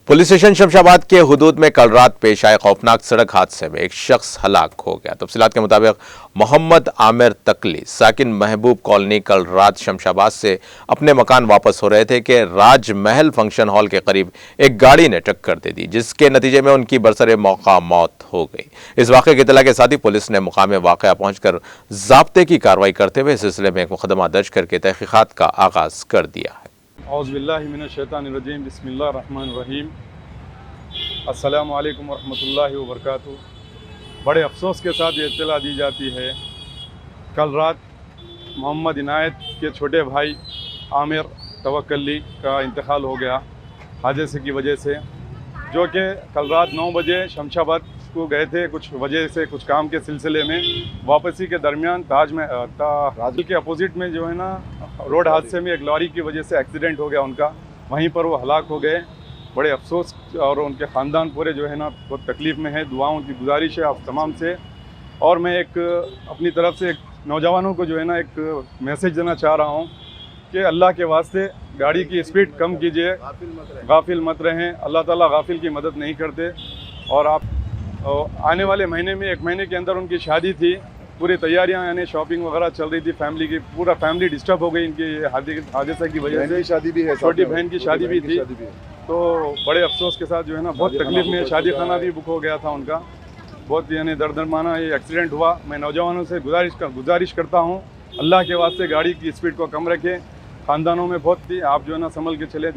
Police station Shamshabad के हुदूद में कल रात पेश आए खौफनाक सड़क हादसे में एक शख्स हलाक हो गया। तफसीलात के मुताबिक मोहम्मद आमिर तकली साकिन महबूब कॉलोनी कल रात शमशाबाद से अपने मकान वापस हो रहे थे कि राजमहल फंक्शन हॉल के करीब एक गाड़ी ने टक्कर दे दी, जिसके नतीजे में उनकी बरसरे मौका मौत हो गई। इस वाक़े की इत्तला के साथ ही पुलिस ने मुकाम वाक़या पहुंचकर ज़ाब्ते की कार्रवाई करते हुए इस सिलसिले में एक मुकदमा दर्ज करके तहक़ीक़ात का आगाज़ कर दिया है। औज़ुबिल्लाहिमिनश्शैतानिर्रजीम बिस्मिल्लाहिर्रहमानिर्रहीम। अस्सलामु अलैकुम वरहमतुल्लाहि वबरकातुहू। बड़े अफसोस के साथ ये इत्तला दी जाती है, कल रात मोहम्मद इनायत के छोटे भाई आमिर तवक्कली का इंतकाल हो गया हादसे की वजह से, जो कि कल रात 9 बजे शमशाबाद को गए थे कुछ वजह से, कुछ काम के सिलसिले में। वापसी के दरमियान ताज के अपोजिट में जो है ना रोड हादसे में एक लॉरी की वजह से एक्सीडेंट हो गया उनका, वहीं पर वो हलाक हो गए। बड़े अफसोस, और उनके ख़ानदान पूरे जो है ना बहुत तकलीफ़ में है। दुआओं की गुजारिश है आप तमाम से। और मैं एक अपनी तरफ से एक नौजवानों को जो है ना एक मैसेज देना चाह रहा हूँ कि अल्लाह के वास्ते गाड़ी की स्पीड कम कीजिए, गाफिल मत रहें। अल्लाह ताला गाफिल की मदद नहीं करते। और आप आने वाले महीने में, 1 महीने के अंदर उनकी शादी थी, पूरी तैयारियां यानी शॉपिंग वगैरह चल रही थी, फैमिली की पूरा फैमिली डिस्टर्ब हो गई इनके हादसे की वजह से। शादी भी है, छोटी बहन की शादी भी थी, तो बड़े अफसोस के साथ जो है ना बहुत तकलीफ में शादी खाना भी बुक हो गया था उनका। बहुत यानी दर्दनाक ये एक्सीडेंट हुआ। मैं नौजवानों से गुजारिश करता हूँ अल्लाह के वास्ते गाड़ी की स्पीड को कम रखें। ख़ानदानों में बहुत थी, आप जो है ना संभल के चले।